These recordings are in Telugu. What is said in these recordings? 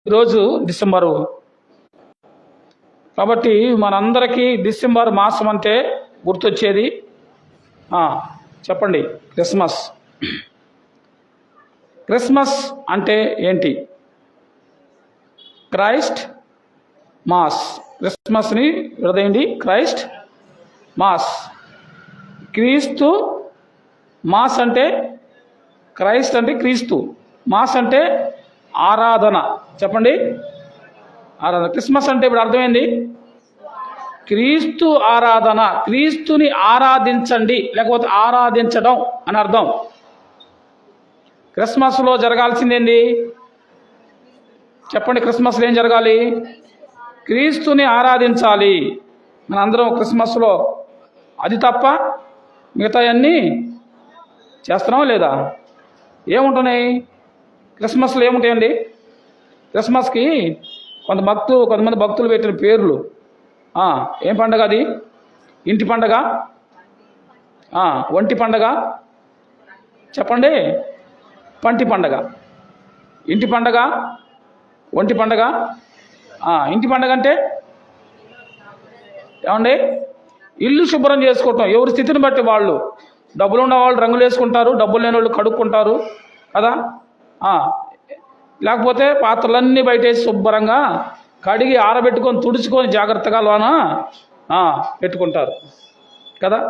ఈరోజు డిసెంబరు. కాబట్టి మనందరికీ డిసెంబర్ మాసం అంటే గుర్తొచ్చేది చెప్పండి, క్రిస్మస్. క్రిస్మస్ అంటే ఏంటి? Christ mass. క్రిస్మస్ని విడదీయండి. Christ mass. క్రీస్తు మాస్ అంటే క్రైస్ట్ అంటే క్రీస్తు, మాస్ అంటే ఆరాధన. చెప్పండి, ఆరాధన. క్రిస్మస్ అంటే ఇప్పుడు అర్థమైంది, క్రీస్తు ఆరాధన. క్రీస్తుని ఆరాధించండి, లేకపోతే ఆరాధించడం అని అర్థం. క్రిస్మస్లో జరగాల్సిందేంది చెప్పండి? క్రిస్మస్లో ఏం జరగాలి? క్రీస్తుని ఆరాధించాలి. మనందరం క్రిస్మస్లో అది తప్ప మిగతా అన్నీ చేస్తున్నామా లేదా? ఏముంటున్నాయి క్రిస్మస్లో? ఏముంటాయండి క్రిస్మస్కి? కొంతమంది భక్తులు పెట్టిన పేర్లు. ఏం పండగ అది? ఇంటి పండగ, ఒంటి పండగ, చెప్పండి, పంటి పండగ. ఇంటి పండగ, ఒంటి పండగ. ఇంటి పండగ అంటే ఏమండి? ఇల్లు శుభ్రం చేసుకోవటం. ఎవరి స్థితిని బట్టి వాళ్ళు. డబ్బులు ఉన్న వాళ్ళు రంగులు వేసుకుంటారు, డబ్బులు లేని వాళ్ళు కడుక్కుంటారు కదా. లేకపోతే పాత్రలన్నీ బయటేసి శుభ్రంగా కడిగి ఆరబెట్టుకొని తుడుచుకొని జాగ్రత్తగా లోన పెట్టుకుంటారు కదా.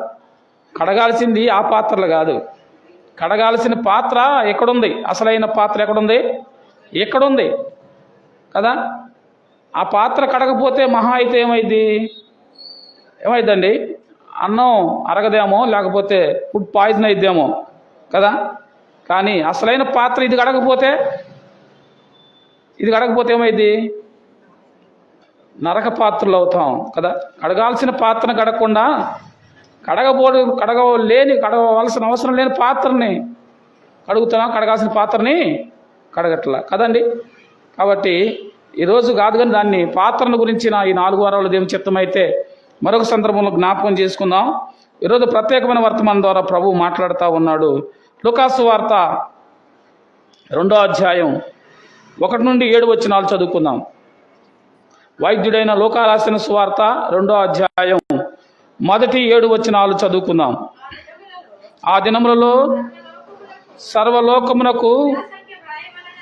కడగాల్సింది ఆ పాత్రలు కాదు, కడగాల్సిన పాత్ర ఎక్కడుంది? అసలైన పాత్ర ఎక్కడుంది? ఎక్కడుంది కదా. ఆ పాత్ర కడగపోతే మహా అయితే ఏమైందండి? అన్నం అరగదేమో, లేకపోతే ఫుడ్ పాయిజన్ అయిద్దేమో కదా. కానీ అసలైన పాత్ర ఇది కడగపోతే ఏమైంది? నరక పాత్రలు అవుతాం కదా. కడగాల్సిన పాత్రను కడగకుండా కడగవలసిన అవసరం లేని పాత్రని కడుగుతున్నాం, కడగాల్సిన పాత్రని కడగట్లా కదండి. కాబట్టి ఈరోజు కాదు, కానీ దాన్ని పాత్రను గురించిన ఈ 4 వారాలు దేవుని చిత్తమైతే మరొక సందర్భంలో జ్ఞాపకం చేసుకుందాం. ఈరోజు ప్రత్యేకమైన వర్తమానం ద్వారా ప్రభువు మాట్లాడుతూ ఉన్నాడు. లూకాసు వార్త 2వ అధ్యాయం 1 నుండి 7 వచనాలు చదువుకుందాం. వైద్యుడైన లూకా రాసిన సువార్త 2వ అధ్యాయం 1-7 వచనాలు చదువుకుందాం. ఆ దినములలో సర్వలోకమునకు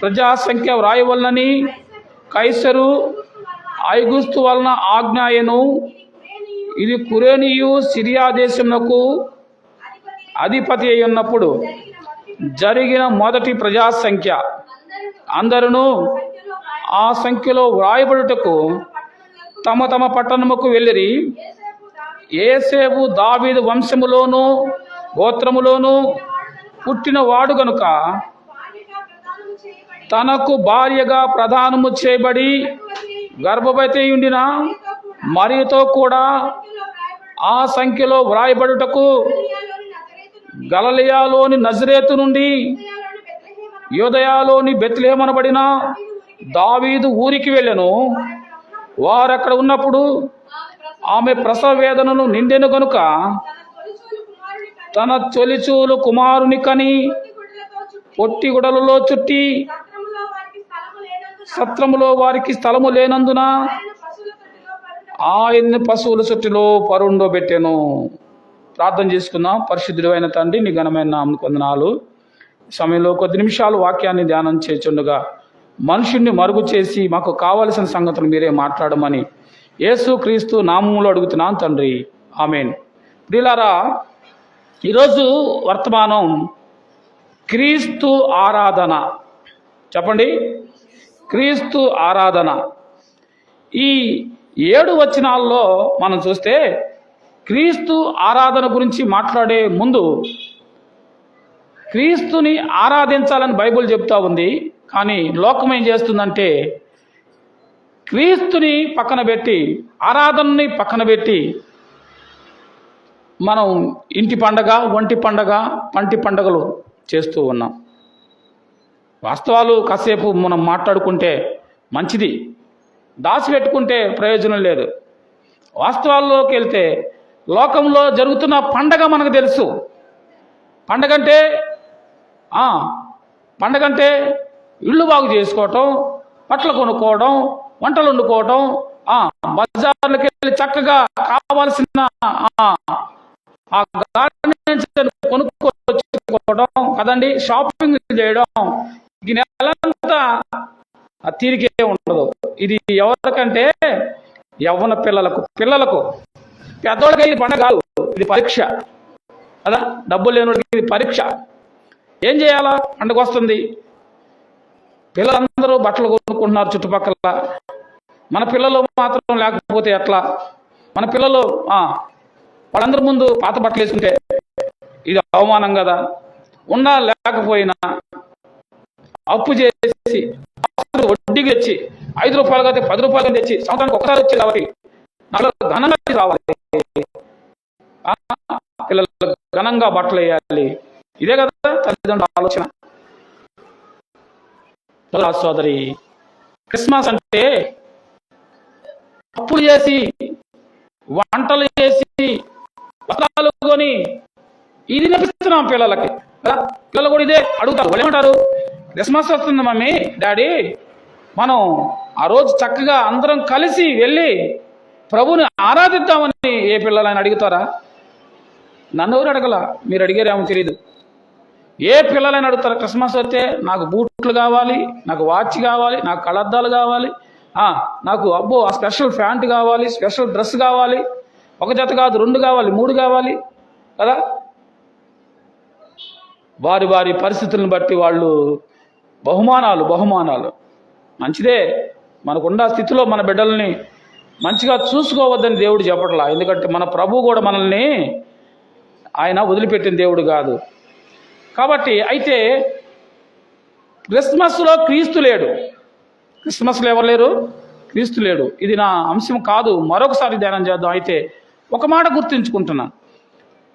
ప్రజాసంఖ్య వ్రాయవలనని కైసరు ఐగుస్తు వలన ఆజ్ఞాయను. ఇది కురేనియు సిరియా దేశమునకు అధిపతి అయి ఉన్నప్పుడు జరిగిన మొదటి ప్రజాసంఖ్య. అందరూ ఆ సంఖ్యలో వ్రాయబడుటకు తమ తమ పట్టణముకు వెళ్ళిరి. యేసేపు దావీదు వంశములోను గోత్రములోను పుట్టిన వాడు గనుక తనకు భార్యగా ప్రదానము చేయబడి గర్భవతి ఉండిన మరియతో కూడా ఆ సంఖ్యలో వ్రాయబడుటకు గలిలయలోని నజరేతు నుండి యూదయలోని బెత్లెహేమనబడిన దావీదు ఊరికి వెళ్ళెను. వారక్కడ ఉన్నప్పుడు ఆమె ప్రసవ వేదనను నిండెను గనుక తన తొలిచూలు కుమారుని కని పొట్టి గుడలలో చుట్టి సత్రములో వారికి స్థలము లేనందున ఆయన్ని పశువుల చుట్టిలో పరుండోబెట్టెను. ప్రార్థన చేసుకుందాం. పరిశుద్ధుడు అయిన తండ్రి, నీ ఘనమైన నామమునకు వందనాలు. సమయంలో కొద్ది నిమిషాలు వాక్యాన్ని ధ్యానం చేస్తుండగా మనుషుణ్ణి మరుగు చేసి మాకు కావలసిన సంగతులు మీరే మాట్లాడమని యేసు క్రీస్తు నామములో అడుగుతున్నాను తండ్రి, ఆమేన్. ప్రియులారా, ఈరోజు వర్తమానం క్రీస్తు ఆరాధన. చెప్పండి, క్రీస్తు ఆరాధన. ఈ 7 వచనాల్లో మనం చూస్తే క్రీస్తు ఆరాధన గురించి మాట్లాడే ముందు క్రీస్తుని ఆరాధించాలని బైబిల్ చెప్తా ఉంది. కానీ లోకం ఏం చేస్తుందంటే క్రీస్తుని పక్కన పెట్టి, ఆరాధనని పక్కన పెట్టి మనం ఇంటి పండగ, ఒంటి పండగ, పంటి పండగలు చేస్తూ ఉన్నాం. వాస్తవాలు కాసేపు మనం మాట్లాడుకుంటే మంచిది, దాచిపెట్టుకుంటే ప్రయోజనం లేదు. వాస్తవాల్లోకి వెళ్తే లోకంలో జరుగుతున్న పండగ మనకు తెలుసు. పండగంటే ఇళ్ళు బాగు చేసుకోవటం, బట్టలు కొనుక్కోవడం, వంటలు వండుకోవడం, బజార్లకు వెళ్ళి చక్కగా కావాల్సిన గార్మెంట్స్ కొనుక్కోవడం కదండి, షాపింగ్ చేయడం. ఈ నెలంతా తీరికే ఉండదు. ఇది ఎవరికంటే యవ్వన పిల్లలకు పెద్దోళ్ళకి ఇది పండగ కాదు, ఇది పరీక్ష కదా. డబ్బులు లేనివాడికి ఇది పరీక్ష. ఏం చేయాలా? పండుగ వస్తుంది, పిల్లలందరూ బట్టలు కొనుక్కుంటున్నారు చుట్టుపక్కల. మన పిల్లలు మాత్రం లేకపోతే ఎట్లా? మన పిల్లలు వాళ్ళందరి ముందు పాత బట్టలు వేసుకుంటే ఇది అవమానం కదా. ఉన్నా లేకపోయినా అప్పు చేసి వడ్డీకి తెచ్చి 5 రూపాయలు అయితే 10 రూపాయలు తెచ్చి సంవత్సరానికి ఒకసారి వచ్చి కాబట్టి ఘనంగా రావాలి, పిల్లలకు ఘనంగా బట్టలు వేయాలి. ఇదే కదా తల్లిదండ్రుల ఆలోచన. సోదరి, క్రిస్మస్ అంటే అప్పులు చేసి, వంటలు చేసి, వస్త్రాలు కొని ఇది నేర్పిస్తున్నాం పిల్లలకి. పిల్లలు కూడా ఇదే అడుగుతారు. వాళ్ళు ఏమంటారు? క్రిస్మస్ వస్తుంది మమ్మీ, డాడీ, మనం ఆ రోజు చక్కగా అందరం కలిసి వెళ్ళి ప్రభుని ఆరాధిద్దామని ఏ పిల్లలని అడుగుతారా? నన్ను ఎవరు అడగల, మీరు అడిగారేమో తెలీదు. ఏ పిల్లలని అడుగుతారా? క్రిస్మస్ వస్తే నాకు బూట్లు కావాలి, నాకు వాచ్ కావాలి, నాకు కళ్ళద్దాలు కావాలి, నాకు ఆ స్పెషల్ ప్యాంట్ కావాలి, స్పెషల్ డ్రెస్ కావాలి, ఒక జత కాదు 2 కావాలి, 3 కావాలి కదా. వారి వారి పరిస్థితులను బట్టి వాళ్ళు బహుమానాలు మంచిదే. మనకున్న స్థితిలో మన బిడ్డల్ని మంచిగా చూసుకోవద్దని దేవుడు చెప్పట్లా. ఎందుకంటే మన ప్రభువు కూడా మనల్ని ఆయన వదిలిపెట్టిన దేవుడు కాదు కాబట్టి. అయితే క్రిస్మస్లో క్రీస్తు లేడు. క్రిస్మస్లో ఎవరు లేరు? క్రీస్తు లేడు. ఇది నా అంశం కాదు, మరొకసారి ధ్యానం చేద్దాం. అయితే ఒక మాట గుర్తుంచుకుంటున్నాను.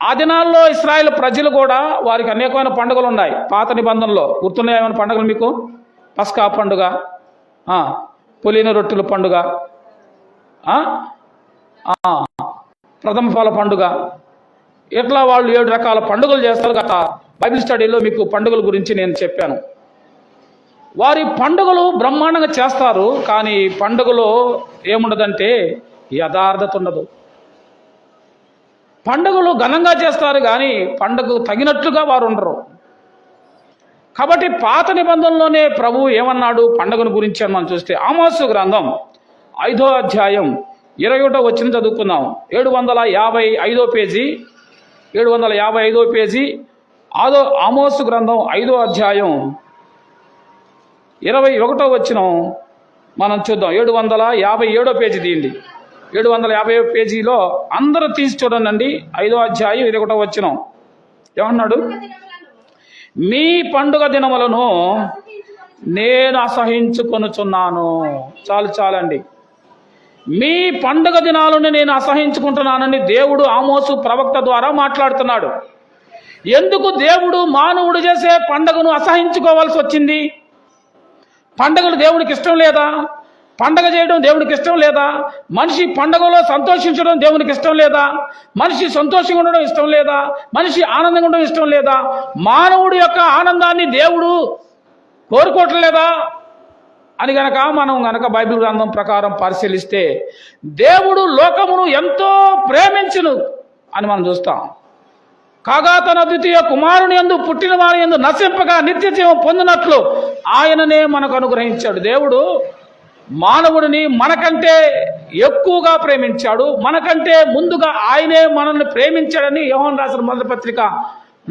ఆ దినాల్లో ఇశ్రాయేలు ప్రజలు కూడా వారికి అనేకమైన పండుగలు ఉన్నాయి. పాత నిబంధనలో గుర్తున్నాయి ఏమైనా పండుగలు మీకు? పస్కా పండుగ, పొలిన రొట్టెల పండుగ, ప్రథమ ఫల పండుగ, ఇట్లా వాళ్ళు 7 రకాల పండుగలు చేస్తారు. గత బైబిల్ స్టడీలో మీకు పండుగల గురించి నేను చెప్పాను. వారి పండుగలు బ్రహ్మాండంగా చేస్తారు, కానీ పండుగలో ఏముండదంటే యథార్థత ఉండదు. పండుగలు ఘనంగా చేస్తారు కానీ పండుగకు తగినట్లుగా వారు ఉండరు. కాబట్టి పాత నిబంధనలోనే ప్రభువు ఏమన్నాడు పండుగను గురించి అని మనం చూస్తే, ఆమోసు గ్రంథం 5వ అధ్యాయం 21వ వచనం చదువుకుందాం. 755వ పేజీ, 755వ పేజీ, ఆమోసు గ్రంథం 5వ అధ్యాయం 21వ వచనం మనం చూద్దాం. 757వ పేజీ తీయండి. 750వ పేజీలో అందరూ తీసి చూడండి. 5వ అధ్యాయం 21వ వచనం ఏమన్నాడు? మీ పండుగ దినములను నేను అసహించుకొనుచున్నాను. చాలండి. మీ పండుగ దినాలను నేను అసహించుకుంటున్నానని దేవుడు ఆమోసు ప్రవక్త ద్వారా మాట్లాడుతున్నాడు. ఎందుకు దేవుడు మానవుడు చేసే పండుగను అసహించుకోవాల్సి వచ్చింది? పండుగలు దేవుడికి ఇష్టం లేదా? పండగ చేయడం దేవునికి ఇష్టం లేదా? మనిషి పండగలో సంతోషించడం దేవునికి ఇష్టం లేదా? మనిషి సంతోషంగా ఉండడం ఇష్టం లేదా? మనిషి ఆనందంగా ఉండడం ఇష్టం లేదా? మానవుడి యొక్క ఆనందాన్ని దేవుడు కోరుకోవట్లేదా అని మనం బైబిల్ గ్రంథం ప్రకారం పరిశీలిస్తే దేవుడు లోకమును ఎంతో ప్రేమించును అని మనం చూస్తాం. కాగా తన ద్వితీయ కుమారుని యందు పుట్టిన వారి యందు నశింపగా నిత్య జీవం పొందినట్లు ఆయననే మనకు అనుగ్రహించాడు. దేవుడు మానవుడిని మనకంటే ఎక్కువగా ప్రేమించాడు. మనకంటే ముందుగా ఆయనే మనల్ని ప్రేమించాడని యోహాను రాసిన మొదటి పత్రిక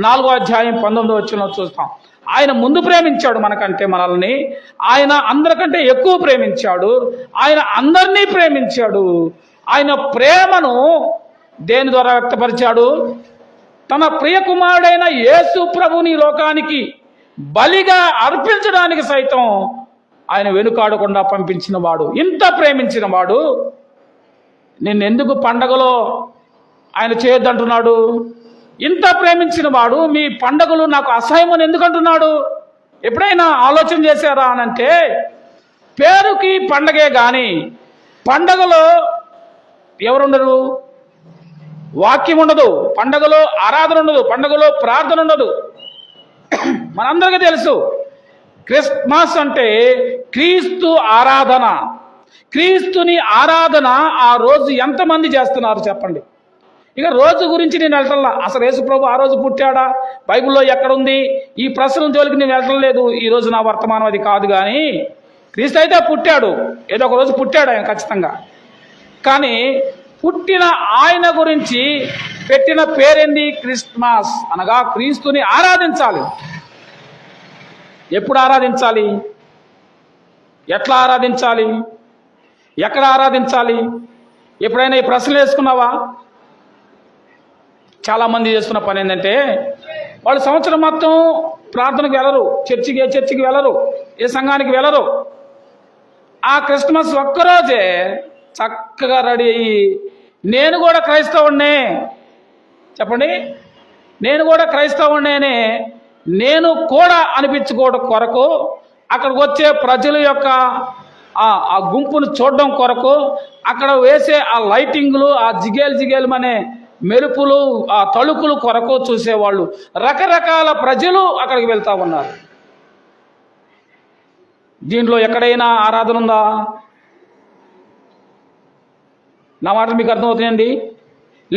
4వ అధ్యాయం 19వ వచనంలో చూస్తాం. ఆయన ముందు ప్రేమించాడు మనకంటే మనల్ని. ఆయన అందరికంటే ఎక్కువ ప్రేమించాడు. ఆయన అందరినీ ప్రేమించాడు. ఆయన ప్రేమను దేని ద్వారా వ్యక్తపరిచాడు? తన ప్రియ కుమారుడైన యేసు ప్రభుని లోకానికి బలిగా అర్పించడానికి సైతం ఆయన వెనుకాడకుండా పంపించిన వాడు, ఇంత ప్రేమించిన వాడు నిన్నెందుకు పండగలో ఆయన చేయొద్దంటున్నాడు? ఇంత ప్రేమించిన వాడు మీ పండగలు నాకు అసహ్యమని ఎందుకు అంటున్నాడు? ఎప్పుడైనా ఆలోచన చేశారా అనంటే, పేరుకి పండగే కానీ పండగలో ఎవరుండరు? వాక్యం ఉండదు, పండగలో ఆరాధన ఉండదు, పండగలో ప్రార్థన ఉండదు. మనందరికీ తెలుసు క్రిస్మస్ అంటే క్రీస్తు ఆరాధన. క్రీస్తుని ఆరాధన ఆ రోజు ఎంతమంది చేస్తున్నారు చెప్పండి. ఇక రోజు గురించి నేను వెళ్ళటంలా. అసలు యేసుప్రభు ఆ రోజు పుట్టాడా, బైబిల్లో ఎక్కడుంది, ఈ ప్రశ్నల జోలికి నేను వెళ్ళటం లేదు. ఈ రోజు నా వర్తమానం అది కాదు. కానీ క్రీస్తు అయితే పుట్టాడు, ఏదో ఒక రోజు పుట్టాడు ఆయన ఖచ్చితంగా. కానీ పుట్టిన ఆయన గురించి పెట్టిన పేరేంది? క్రిస్మస్. అనగా క్రీస్తుని ఆరాధించాలి. ఎప్పుడు ఆరాధించాలి? ఎట్లా ఆరాధించాలి? ఎక్కడ ఆరాధించాలి? ఎప్పుడైనా ఈ ప్రశ్నలు వేసుకున్నావా? చాలామంది చేస్తున్న పని ఏంటంటే వాళ్ళు సంవత్సరం మొత్తం ప్రార్థనకు వెళ్ళరు, చర్చికి వెళ్ళరు, ఏ సంఘానికి వెళ్ళరు. ఆ క్రిస్మస్ ఒక్కరోజే చక్కగా రెడీ అయ్యి నేను కూడా క్రైస్తవుడినే, చెప్పండి, నేను కూడా క్రైస్తవుడినే, నేను కూడా అనిపించుకోవడం కొరకు అక్కడికి వచ్చే ప్రజల యొక్క ఆ గుంపును చూడడం కొరకు అక్కడ వేసే ఆ లైటింగ్లు, ఆ జిగేలు అనే మెరుపులు, ఆ తలుపులు కొరకు చూసేవాళ్ళు రకరకాల ప్రజలు అక్కడికి వెళ్తా ఉన్నారు. దీంట్లో ఎక్కడైనా ఆరాధన ఉందా? నా మాటలు మీకు అర్థమవుతాయండి?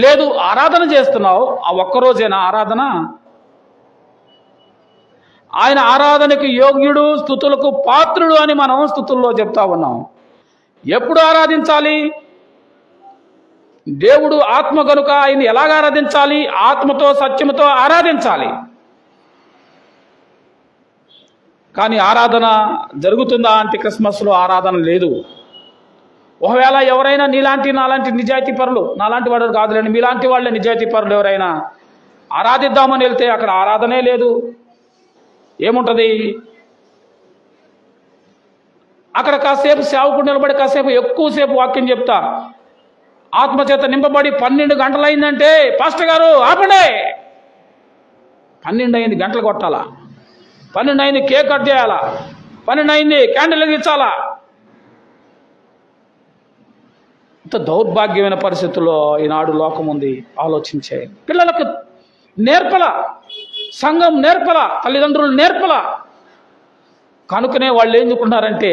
లేదు. ఆరాధన చేస్తున్నావు, ఆ ఒక్కరోజేనా ఆరాధన? ఆయన ఆరాధనకు యోగ్యుడు, స్తుతులకు పాత్రుడు అని మనం స్తుతుల్లో చెప్తా ఉన్నాం. ఎప్పుడు ఆరాధించాలి? దేవుడు ఆత్మ కనుక ఆయన ఎలాగ ఆరాధించాలి? ఆత్మతో సత్యముతో ఆరాధించాలి. కానీ ఆరాధన జరుగుతుందా అంటే క్రిస్మస్లో ఆరాధన లేదు. ఒకవేళ ఎవరైనా నాలాంటి నిజాయితీ పరులు, నాలాంటి వాడు కాదులేండి, మీలాంటి వాళ్ళే నిజాయితీ పరులు ఎవరైనా ఆరాధిద్దామని వెళ్తే అక్కడ ఆరాధనే లేదు. ఏముంటుంది అక్కడ? కాసేపు సేవకుడు నిలబడి కాసేపు ఎక్కువసేపు వాక్యం చెప్తా, ఆత్మచేత నింపబడి 12 గంటలు అయిందంటే పాస్టర్ గారు ఆపండి, 12 అయింది గంటలు కొట్టాలా, 12 అయింది కేక్ కట్ చేయాలా, 12 అయింది క్యాండిల్ వెలిగించాలా. ఇంత దౌర్భాగ్యమైన పరిస్థితుల్లో ఈనాడు లోకం ఉంది. ఆలోచించే పిల్లలకు నేర్పల, సంఘం నేర్పల, తల్లిదండ్రులు నేర్పల. కనుకనే వాళ్ళు ఏం చెప్పుకుంటారంటే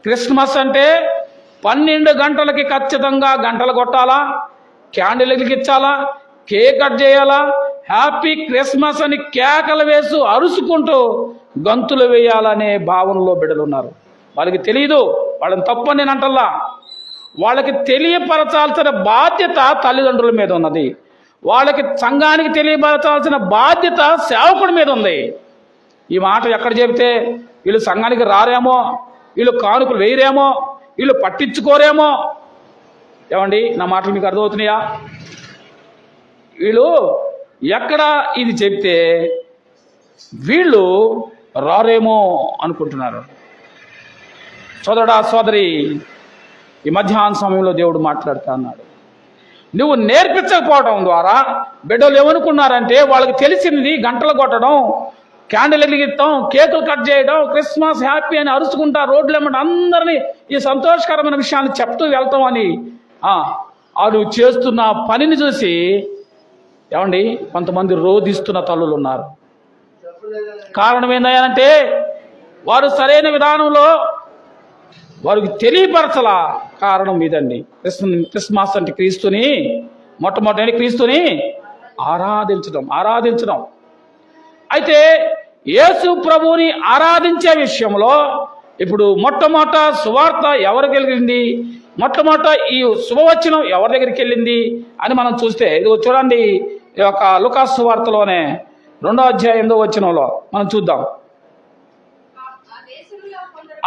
క్రిస్మస్ అంటే 12 గంటలకి ఖచ్చితంగా గంటలు కొట్టాలా, క్యాండిల్ వెలిగించాలా, కేక్ కట్ చేయాలా, హ్యాపీ క్రిస్మస్ అని కేకలు వేసు అరుచుకుంటూ గంతులు వేయాలనే భావనలో బిడ్డలు ఉన్నారు. వాళ్ళకి తెలియదు, వాళ్ళని తప్పని నేను అంటల్లా. వాళ్ళకి తెలియపరచాల్సిన బాధ్యత తల్లిదండ్రుల మీద ఉన్నది. వాళ్ళకి సంఘానికి తెలియపరచాల్సిన బాధ్యత సేవకుడి మీద ఉంది. ఈ మాట ఎక్కడ చెబితే వీళ్ళు సంఘానికి రారేమో, వీళ్ళు కానుకలు వేయరేమో, వీళ్ళు పట్టించుకోరేమో. ఏమండి, నా మాటలు మీకు అర్థమవుతున్నాయా? వీళ్ళు ఎక్కడ ఇది చెప్తే వీళ్ళు రారేమో అనుకుంటున్నారు. సోదరుడా, సోదరి, ఈ మధ్యాహ్న సమయంలో దేవుడు మాట్లాడుతా అన్నాడు. నువ్వు నేర్పించకపోవడం ద్వారా బిడ్డలు ఏమనుకున్నారంటే వాళ్ళకి తెలిసింది గంటలు కొట్టడం, క్యాండిల్ వెలిగిస్తాం, కేకులు కట్ చేయడం, క్రిస్మస్ హ్యాపీ అని అరుచుకుంటా రోడ్లు ఏమంటే అందరినీ ఈ సంతోషకరమైన విషయాన్ని చెప్తూ వెళ్తాం అని వాళ్ళు చేస్తున్న పనిని చూసి ఏమండి కొంతమంది రోధిస్తున్న తల్లులు ఉన్నారు. కారణం ఏంటంటే వారు సరైన విధానంలో వారికి తెలియపరచల. కారణం ఇదండి. క్రిస్మస్ అంటే క్రీస్తుని, మొట్టమొదటి క్రీస్తుని ఆరాధించడం. అయితే యేసు ప్రభువుని ఆరాధించే విషయంలో ఇప్పుడు మొట్టమొదట సువార్త ఎవరికి వెళ్ళింది, మొట్టమొదట ఈ శుభవచనం ఎవరి దగ్గరికి వెళ్ళింది అని మనం చూస్తే ఇది చూడండి. ఈ యొక్క లూకాసు సువార్తలోనే 2వ అధ్యాయం 8వ వచనంలో మనం చూద్దాం.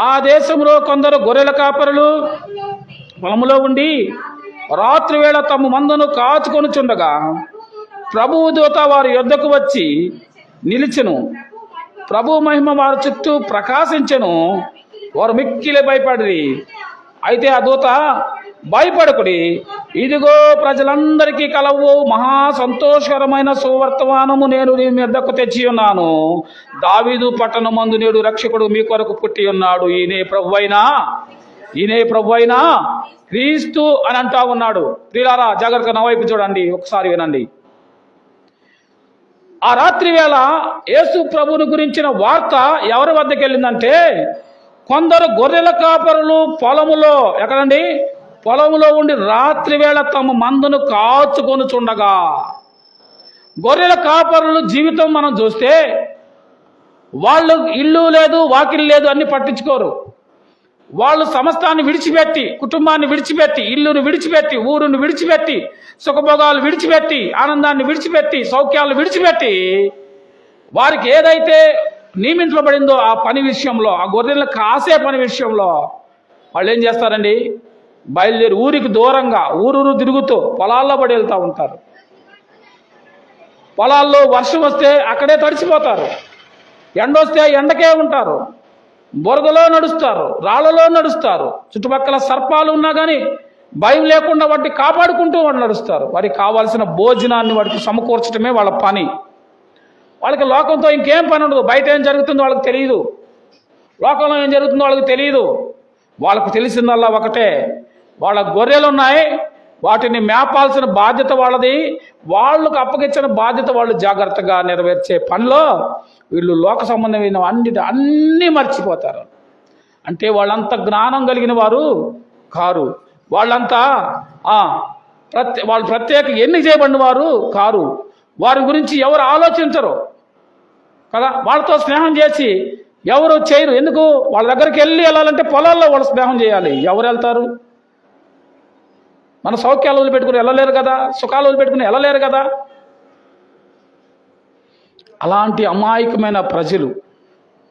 ఆ దేశంలో కొందరు గొర్రెల కాపరులు పొలములో ఉండి రాత్రి వేళ తమ మందను కాచుకొనుచుండగా ప్రభువు దూత వారి యొద్దకు వచ్చి నిలిచెను. ప్రభు మహిమ వారి చుట్టూ ప్రకాశించెను. వారు మిక్కిలి భయపడిరి. అయితే ఆ దూత, భయపడకుడి, ఇదిగో ప్రజలందరికీ కలవు మహా సంతోషకరమైన సువర్తమానము నేను నీ మీదకు తెచ్చి ఉన్నాను. దావీదు పట్టణమందు నేడు రక్షకుడు మీ కొరకు పుట్టి ఉన్నాడు. ఈయనే ప్రభువైన క్రీస్తు అని అంటా ఉన్నాడు. ప్రియులారా, జాగ్రత్తగా నా వైపు చూడండి, ఒకసారి వినండి. ఆ రాత్రి వేళ యేసు ప్రభువుని గురించిన వార్త ఎవరి వద్దకు వెళ్ళిందంటే, కొందరు గొర్రెల కాపరులు పొలములో, ఎక్కడండి, పొలములో ఉండి రాత్రి వేళ తమ మందును కాచుకొని చుండగా. గొర్రెల కాపరులు జీవితం మనం చూస్తే వాళ్ళు ఇల్లు లేదు, వాకిలి లేదు, అన్ని పట్టించుకోరు. వాళ్ళు సమస్తాన్ని విడిచిపెట్టి, కుటుంబాన్ని విడిచిపెట్టి, ఇల్లును విడిచిపెట్టి, ఊరును విడిచిపెట్టి, సుఖభోగాలు విడిచిపెట్టి, ఆనందాన్ని విడిచిపెట్టి, సౌఖ్యాలను విడిచిపెట్టి, వారికి ఏదైతే నియమించబడిందో ఆ పని విషయంలో, ఆ గొర్రెలను కాసే పని విషయంలో వాళ్ళు ఏం చేస్తారండి, బయలుదేరి ఊరికి దూరంగా ఊరూరు తిరుగుతూ పొలాల్లో పడి వెళ్తూ ఉంటారు. పొలాల్లో వర్షం వస్తే అక్కడే తడిసిపోతారు, ఎండొస్తే ఎండకే ఉంటారు, బురదలో నడుస్తారు, రాళ్లలో నడుస్తారు, చుట్టుపక్కల సర్పాలు ఉన్నా కానీ భయం లేకుండా వాటిని కాపాడుకుంటూ వాళ్ళు నడుస్తారు. వారికి కావాల్సిన భోజనాన్ని వాటికి సమకూర్చడమే వాళ్ళ పని. వాళ్ళకి లోకంతో ఇంకేం పని ఉండదు. బయట ఏం జరుగుతుందో వాళ్ళకి తెలియదు, లోకంలో ఏం జరుగుతుందో వాళ్ళకి తెలియదు. వాళ్ళకు తెలిసిందల్లా ఒకటే, వాళ్ళ గొర్రెలు ఉన్నాయి, వాటిని మేపాల్సిన బాధ్యత వాళ్ళది. వాళ్ళకు అప్పగించిన బాధ్యత వాళ్ళు జాగ్రత్తగా నెరవేర్చే పనిలో వీళ్ళు లోక సంబంధమైన అన్నీ మర్చిపోతారు. అంటే వాళ్ళంతా జ్ఞానం కలిగిన వారు కారు, వాళ్ళంతా వాళ్ళు ప్రత్యేక ఎన్నిక చేయబడిన వారు కారు. వారి గురించి ఎవరు ఆలోచించరు కదా. వాళ్ళతో స్నేహం చేసి ఎవరు చేయరు. ఎందుకు? వాళ్ళ దగ్గరికి వెళ్ళాలంటే పొలాల్లో వాళ్ళు స్నేహం చేయాలి. ఎవరు వెళ్తారు? మన సౌఖ్యాలు వదిలిపెట్టుకుని వెళ్ళలేరు కదా, సుఖాలు వదిలిపెట్టుకుని వెళ్ళలేరు కదా. అలాంటి అమాయకమైన ప్రజలు,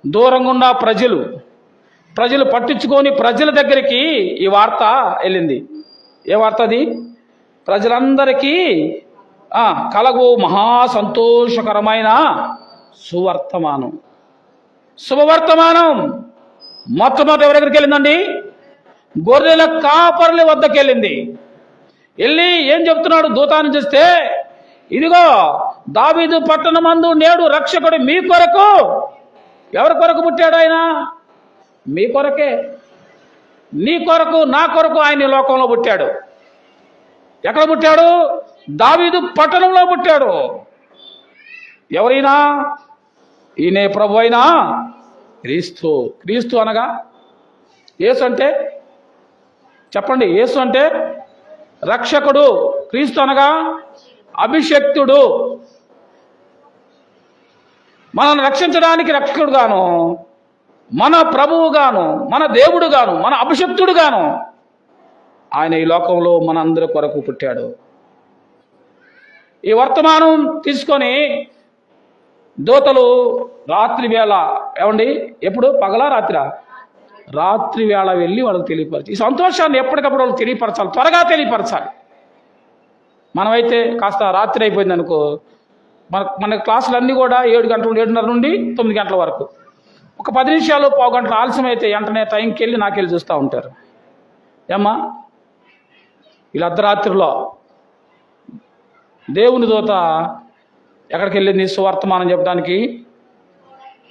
దూరంగా ఉన్న ప్రజలు పట్టించుకొని ప్రజల దగ్గరికి ఈ వార్త వెళ్ళింది. ఏ వార్త అది? ప్రజలందరికీ కలగు మహా సంతోషకరమైన సువర్తమానం, శుభవర్తమానం. మొట్టమొదటి ఎవరి దగ్గరికి వెళ్ళిందండి? గొర్రెల కాపరుల వద్దకు వెళ్ళింది. వెళ్ళి ఏం చెప్తున్నాడు? దూతాన్ని చూస్తే, ఇదిగో దావీదు పట్టణమందు నేడు రక్షకుడు మీ కొరకు. ఎవరి కొరకు పుట్టాడు ఆయన? మీ కొరకే. నీ కొరకు, నా కొరకు ఆయన ఈ లోకంలో పుట్టాడు. ఎక్కడ పుట్టాడు? దావీదు పట్టణంలో పుట్టాడు. ఎవరైనా? ఈయనే ప్రభు అయినా క్రీస్తు. క్రీస్తు అనగా యేసు అంటే చెప్పండి. యేసు అంటే రక్షకుడు, క్రీస్తు అనగా అభిషక్తుడు. మనల్ని రక్షించడానికి రక్షకుడుగాను, మన ప్రభువుగాను, మన దేవుడుగాను, మన అభిషక్తుడుగాను ఆయన ఈ లోకంలో మనందరి కొరకు పుట్టాడు. ఈ వర్తమానం తీసుకొని దూతలు రాత్రి వేళ, ఏమండి, ఎప్పుడు? పగలా రాత్రా? రాత్రి వేళ వెళ్ళి వాళ్ళకి తెలియపరచాలి. ఈ సంతోషాన్ని ఎప్పటికప్పుడు వాళ్ళకి తెలియపరచాలి, త్వరగా తెలియపరచాలి. మనమైతే కాస్త రాత్రి అయిపోయింది అనుకో, మన క్లాసులు అన్నీ కూడా 7 గంటలు, 7:30 నుండి 9 గంటల వరకు. ఒక 10 నిమిషాలు, పావు గంటలు ఆలస్యం అయితే వెంటనే టైంకి వెళ్ళి నాకెళ్ళి చూస్తూ ఉంటారు. ఏమ్మా, ఇలా అర్ధరాత్రిలో దేవుని దూత ఎక్కడికి వెళ్ళింది సువర్తమానం చెప్పడానికి?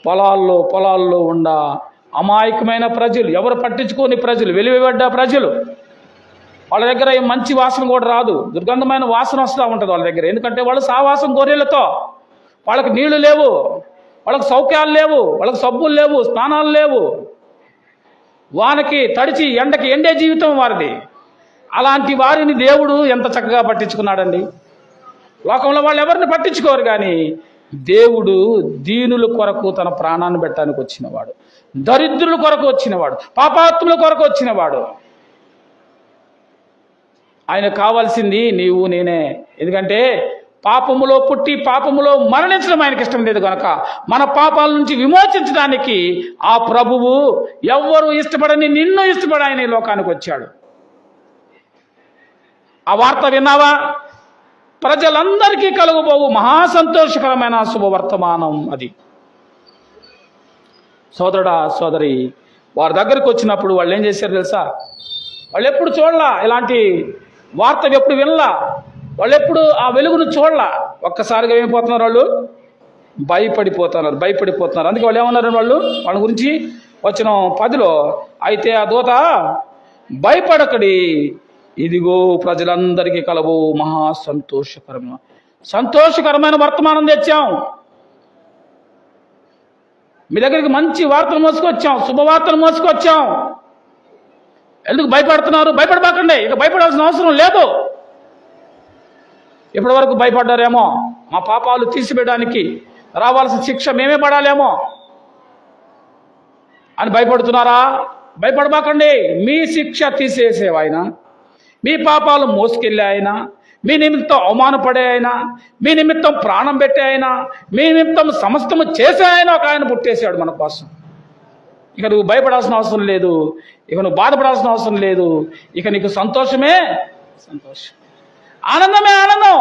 పొలాల్లో ఉండ అమాయకమైన ప్రజలు, ఎవరు పట్టించుకోని ప్రజలు, వెలివేబడ్డ ప్రజలు. వాళ్ళ దగ్గర మంచి వాసన కూడా రాదు, దుర్గంధమైన వాసన వస్తూ ఉంటుంది వాళ్ళ దగ్గర. ఎందుకంటే వాళ్ళు సావాసం గొర్రెలతో. వాళ్ళకి నీళ్లు లేవు, వాళ్ళకి సౌఖ్యాలు లేవు, వాళ్ళకి సబ్బులు లేవు, స్నానాలు లేవు. వానకి తడిచి ఎండకి ఎండే జీవితం వారిది. అలాంటి వారిని దేవుడు ఎంత చక్కగా పట్టించుకున్నాడండి. లోకంలో వాళ్ళు ఎవరిని పట్టించుకోరు, కానీ దేవుడు దీనుల కొరకు తన ప్రాణాన్ని పెట్టడానికి వచ్చినవాడు, దరిద్రుల కొరకు వచ్చినవాడు, పాపాత్ముల కొరకు వచ్చినవాడు. ఆయన కావాల్సింది నీవు నేనే. ఎందుకంటే పాపములో పుట్టి పాపములో మరణించడం ఆయనకి ఇష్టం లేదు కనుక మన పాపాల నుంచి విమోచించడానికి ఆ ప్రభువు ఎవ్వరూ ఇష్టపడని నిన్ను ఇష్టపడి ఆయన ఈ లోకానికి వచ్చాడు. ఆ వార్త విన్నావా? ప్రజలందరికీ కలుగబోవు మహాసంతోషకరమైన శుభవర్తమానం అది. సోదరుడా, సోదరి, వారి దగ్గరికి వచ్చినప్పుడు వాళ్ళు ఏం చేశారు తెలుసా? వాళ్ళు ఎప్పుడు చూడలా ఇలాంటి వార్త, ఎప్పుడు వినలా, వాళ్ళు ఎప్పుడు ఆ వెలుగును చూడలా. ఒక్కసారిగా ఏమైపోతున్నారు? వాళ్ళు భయపడిపోతున్నారు. అందుకే వాళ్ళు ఏమన్నారు? వాళ్ళ గురించి వచ్చిన 10లో, అయితే ఆ దూత భయపడకడి, ఇదిగో ప్రజలందరికీ కలవు మహా సంతోషకరమైన సంతోషకరమైన వర్తమానం తెచ్చాం. మీ దగ్గరికి మంచి వార్తలు మోసుకొచ్చాం, శుభవార్తలు మోసుకొచ్చాం. ఎందుకు భయపడుతున్నారు? భయపడబాకండి, ఇక భయపడాల్సిన అవసరం లేదు. ఇప్పటి వరకు భయపడ్డారేమో, మా పాపాలు తీసివేయడానికి రావాల్సిన శిక్ష మేమే పడాలేమో అని భయపడుతున్నారా? భయపడబాకండి. మీ శిక్ష తీసేసేవి ఆయన, మీ పాపాలు మోసుకెళ్ళే ఆయన, మీ నిమిత్తం అవమానపడే ఆయన, మీ నిమిత్తం ప్రాణం పెట్టే ఆయన, మీ నిమిత్తం సమస్తము చేసే ఆయన ఒక ఆయన పుట్టేశాడు మన కోసం. ఇక నువ్వు భయపడాల్సిన అవసరం లేదు, ఇక నువ్వు బాధపడాల్సిన అవసరం లేదు. ఇక నీకు సంతోషమే సంతోషం, ఆనందమే ఆనందం.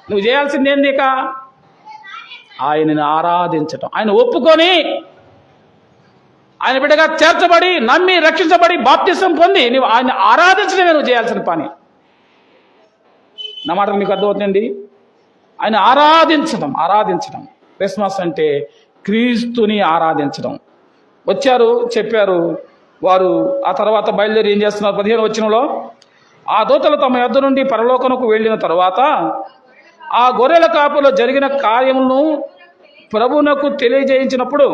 నువ్వు చేయాల్సింది ఏంది? ఇక ఆయనని ఆరాధించటం. ఆయన ఒప్పుకొని ఆయన బిడ్డగా చేర్చబడి నమ్మి రక్షించబడి బాప్తిసం పొంది నువ్వు ఆయన ఆరాధించడమే నువ్వు చేయాల్సిన పని. నా మాట మీకు అర్థమవుతుందండి? ఆయన ఆరాధించడం. క్రిస్మస్ అంటే క్రీస్తుని ఆరాధించడం. వచ్చారు, చెప్పారు. వారు ఆ తర్వాత బయలుదేరి ఏం చేస్తున్నారు? 15వ వచనంలో, ఆ దూతలు తమ యొద్ద నుండి పరలోకమునకు వెళ్ళిన తర్వాత ఆ గొర్రెల కాపులో జరిగిన కార్యములను ప్రభువునకు తెలియజేయించినప్పుడు,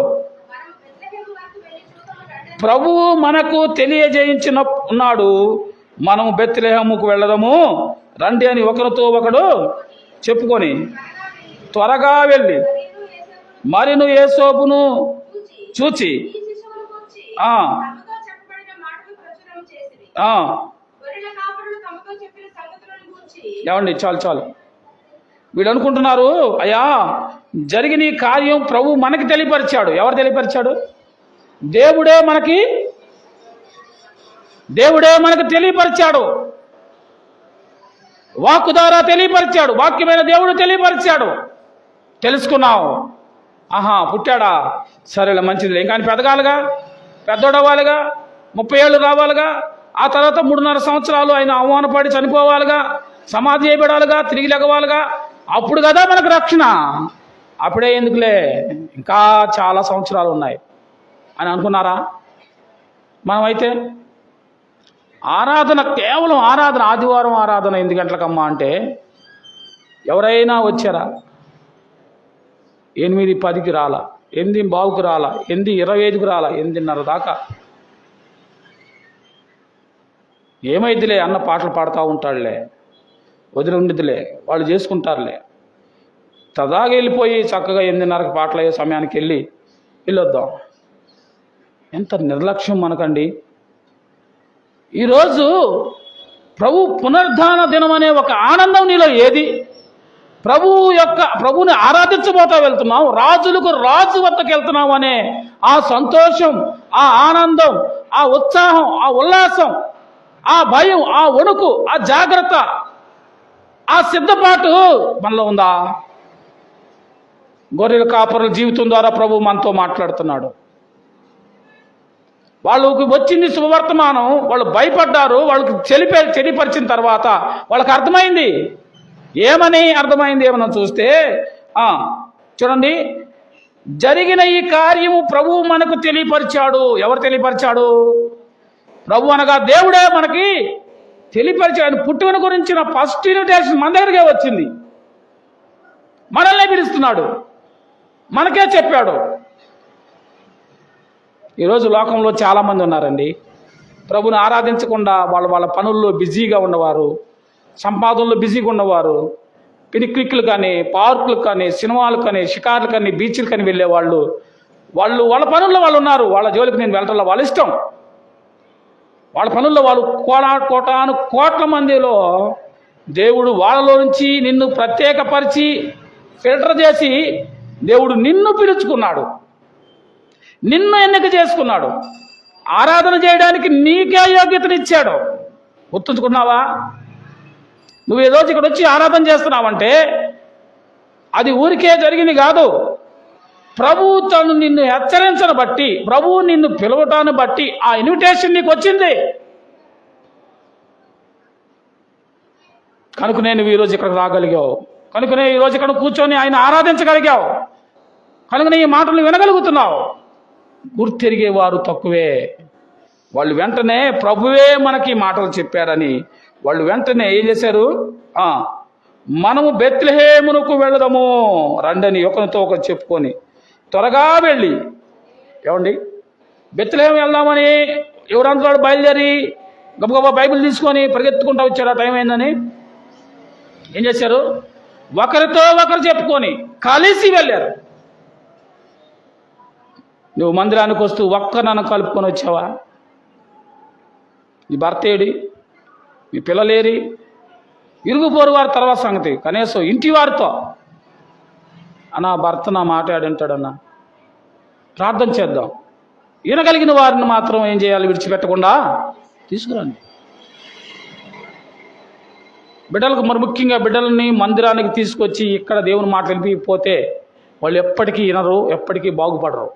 ప్రభువు మనకు తెలియజేయించిన ఉన్నాడు, మనము బెత్లెహేముకు వెళ్ళదము రండి అని ఒకరితో ఒకడు చెప్పుకొని త్వరగా వెళ్ళి మరిను యేసోపును చూచి ఏమండి, చాలు. వీళ్ళు అనుకుంటున్నారు, అయ్యా జరిగిన ఈ కార్యం ప్రభు మనకి తెలియపరిచాడు. ఎవరు తెలియపరిచాడు? దేవుడే మనకి తెలియపరిచాడు. వాక్కు ద్వారా తెలియపరిచాడు. వాక్యమైన దేవుడు తెలియపరిచాడు. తెలుసుకున్నావు. ఆహా, పుట్టాడా, సరేలే, మంచిది. ఇంకా పెదగాలుగా, పెద్దోడవ్వాలిగా, 30 ఏళ్ళు రావాలిగా, ఆ తర్వాత 3.5 సంవత్సరాలు ఆయన అవమానపడి చనిపోవాలిగా, సమాధి చేయబడాలిగా, తిరిగి లెగవాలిగా, అప్పుడు కదా మనకు రక్షణ. అప్పుడే ఎందుకులే, ఇంకా చాలా సంవత్సరాలు ఉన్నాయి అని అనుకున్నారా? మనమైతే ఆరాధన, కేవలం ఆరాధన, ఆదివారం ఆరాధన 8 గంటలకమ్మా అంటే ఎవరైనా వచ్చారా? 8:10కి రాలా, 8:15కు రాలా, 8:25కు రాలా, 8:30 దాకా ఏమైద్దిలే అన్న పాటలు పాడుతూ ఉంటాడులే, వదిలి ఉండిద్దిలే, వాళ్ళు చేసుకుంటారులే. తదాగా వెళ్ళిపోయి చక్కగా 8:30కి పాటలు అయ్యే సమయానికి వెళ్ళొద్దాం. ఎంత నిర్లక్ష్యం మనకండి. ఈరోజు ప్రభు పునరుద్ధాన దినం అనే ఒక ఆనందం నీలో ఏది? ప్రభువుని ఆరాధించబోతా వెళ్తున్నావు, రాజులకు రాజు వద్దకు వెళ్తున్నావు అనే ఆ సంతోషం, ఆ ఆనందం, ఆ ఉత్సాహం, ఆ ఉల్లాసం, ఆ భయం, ఆ వణుకు, ఆ జాగ్రత్త, ఆ సిద్ధపాటు మనలో ఉందా? గొర్రెల కాపరుల జీవితం ద్వారా ప్రభు మనతో మాట్లాడుతున్నాడు. వాళ్ళకి వచ్చింది శుభవర్తమానం, వాళ్ళు భయపడ్డారు. వాళ్ళకి చెడిపరిచిన తర్వాత వాళ్ళకి అర్థమైంది. ఏమని అర్థమైంది? ఏమన్నా చూస్తే చూడండి, జరిగిన ఈ కార్యము ప్రభువు మనకు తెలియపరిచాడు. ఎవరు తెలియపరిచాడు? ప్రభు అనగా దేవుడే మనకి తెలియపరిచాడు. ఆయన పుట్టుకను గురించిన ఫస్ట్ ఇన్విటేషన్ మన దగ్గరకే వచ్చింది. మనల్నే పిలుస్తున్నాడు, మనకే చెప్పాడు. ఈరోజు లోకంలో చాలామంది ఉన్నారండి, ప్రభుని ఆరాధించకుండా వాళ్ళ పనుల్లో బిజీగా ఉన్నవారు, సంపాదనలో బిజీగా ఉన్నవారు, పిక్నిక్లు కానీ, పార్కులకు కానీ, సినిమాలకు కానీ, షికార్లు కానీ, బీచ్లు కానీ వెళ్ళేవాళ్ళు, వాళ్ళ పనుల్లో వాళ్ళు ఉన్నారు. వాళ్ళ జోలికి నేను వెళ్ళటంలో వాళ్ళ ఇష్టం. వాళ్ళ పనుల్లో వాళ్ళు కోట్ల మందిలో దేవుడు వాళ్ళలో నుంచి నిన్ను ప్రత్యేకపరిచి ఫిల్టర్ చేసి దేవుడు నిన్ను పిలుచుకున్నాడు, నిన్ను ఎన్నిక చేసుకున్నాడు, ఆరాధన చేయడానికి నీకే యోగ్యతనిచ్చాడు. గుర్తుంచుకున్నావా? నువ్వు ఈ రోజు ఇక్కడ వచ్చి ఆరాధన చేస్తున్నావంటే అది ఊరికే జరిగింది కాదు. ప్రభువు తను నిన్ను హెచ్చరించను బట్టి, ప్రభువు నిన్ను పిలవటాన్ని బట్టి ఆ ఇన్విటేషన్ నీకు వచ్చింది. కనుకనే నువ్వు ఈరోజు ఇక్కడికి రాగలిగావు, కనుకనే ఈరోజు ఇక్కడ కూర్చొని ఆయన ఆరాధించగలిగావు, కనుకనే ఈ మాటలు వినగలుగుతున్నావు. గుర్తెరిగేవారు తక్కువే. వాళ్ళు వెంటనే ప్రభువే మనకి మాటలు చెప్పారని వాళ్ళు వెంటనే ఏం చేశారు? మనము బెత్లెహేమునకు వెళదాము రండని ఒకరితో ఒకరు చెప్పుకొని త్వరగా వెళ్ళి, ఏమండి బెత్లెహేం వెళ్దామని ఎవరంతా బయలుదేరి గబగబా బైబిల్ తీసుకొని పరిగెత్తుకుంటూ వచ్చారు. ఆ టైం అయిందని ఏం చేశారు? ఒకరితో ఒకరు చెప్పుకొని కలిసి వెళ్ళారు. నువ్వు మందిరానికి వస్తూ ఒక్కనన్ను కలుపుకొని వచ్చావా? నీ భర్త ఏడి? మీ పిల్లలేరి? ఇరుగు పోరు వారి తర్వాత సంగతి, కనీసం ఇంటి వారితో అన్నా భర్త నా మాట ఆడింటాడన్నా, ప్రార్థన చేద్దాం. వినగలిగిన వారిని మాత్రం ఏం చేయాలి? విడిచిపెట్టకుండా తీసుకురండి. బిడ్డలకు మరి ముఖ్యంగా బిడ్డలని మందిరానికి తీసుకొచ్చి ఇక్కడ దేవుని మాట వినిపిపోతే వాళ్ళు ఎప్పటికీ వినరు, ఎప్పటికీ బాగుపడరు.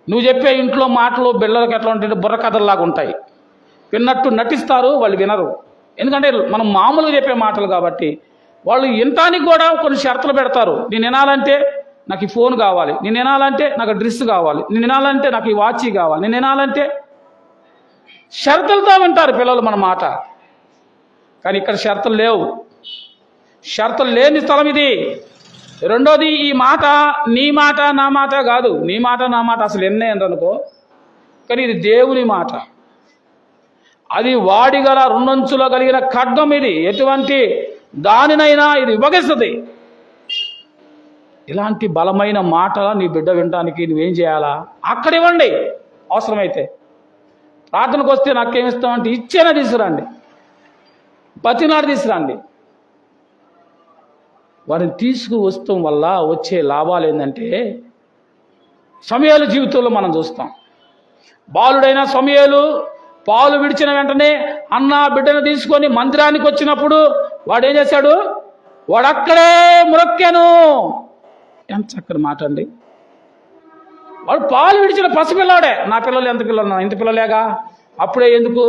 నువ్వు చెప్పే ఇంట్లో మాటలు బిడ్డలకు ఎట్లా ఉంటాయి? బుర్ర కథల్లాగా ఉంటాయి. విన్నట్టు నటిస్తారు, వాళ్ళు వినరు. ఎందుకంటే మనం మామూలుగా చెప్పే మాటలు కాబట్టి. వాళ్ళు వినటానికి కూడా కొన్ని షరతులు పెడతారు. నేను వినాలంటే నాకు ఈ ఫోన్ కావాలి, నేను వినాలంటే నాకు డ్రెస్ కావాలి, నేను వినాలంటే నాకు ఈ వాచ్ కావాలి, నేను వినాలంటే షరతులతో వింటారు పిల్లలు మన మాట. కానీ ఇక్కడ షరతులు లేవు. షరతులు లేని స్థలం ఇది. రెండోది, ఈ మాట నీ మాట నా మాట కాదు. నీ మాట నా మాట అసలు ఎన్నే అనుకో, కానీ ఇది దేవుని మాట. అది వాడిగల రెండంచులో కలిగిన ఖడ్గం. ఇది ఎటువంటి దానినైనా ఇది విభగిస్తుంది. ఇలాంటి బలమైన మాట నీ బిడ్డ వినడానికి నువ్వేం చేయాలా? అక్కడ ఇవ్వండి. అవసరమైతే ప్రార్థనకు వస్తే నాకేమిస్తామంటే ఇచ్చేనా తీసుకురండి, బతినాడు తీసుకురండి. వారిని తీసుకువస్తాం వల్ల వచ్చే లాభాలు ఏంటంటే, సమూయేలు జీవితంలో మనం చూస్తాం. బాలుడైన సమూయేలు పాలు విడిచిన వెంటనే అన్న బిడ్డను తీసుకొని మందిరానికి వచ్చినప్పుడు వాడు ఏం చేశాడు? వాడు అక్కడే మ్రొక్కాను. ఎంత చక్కని మాట అండి. వాడు పాలు విడిచిన పసిపిల్లాడే. నా పిల్లలు ఎంత పిల్లలు? ఇంత పిల్లలేగా. అప్పుడే ఎందుకు?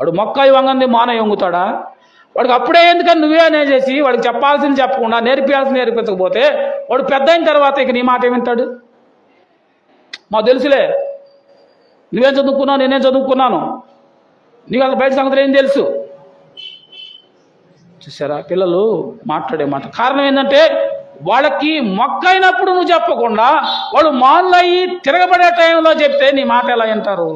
వాడు మొక్కాయి వంగంది మాన వంగుతాడా? వాడికి అప్పుడే ఎందుకని నువ్వే అనేది చేసి వాడికి చెప్పాల్సింది చెప్పకుండా నేర్పించాల్సింది నేర్పించకపోతే వాడు పెద్ద అయిన తర్వాత ఇక నీ మాట ఏమింటాడు? మాకు తెలుసులే, నువ్వేం చదువుకున్నావు, నేనేం చదువుకున్నాను, నీకు అసలు బయట సంగతులు ఏం తెలుసు. చూసారా పిల్లలు మాట్లాడే మాట? కారణం ఏంటంటే వాళ్ళకి మొక్కైనప్పుడు నువ్వు చెప్పకుండా వాళ్ళు మాన్లు అయ్యి తిరగబడే టైంలో చెప్తే నీ మాట ఎలా వింటారు?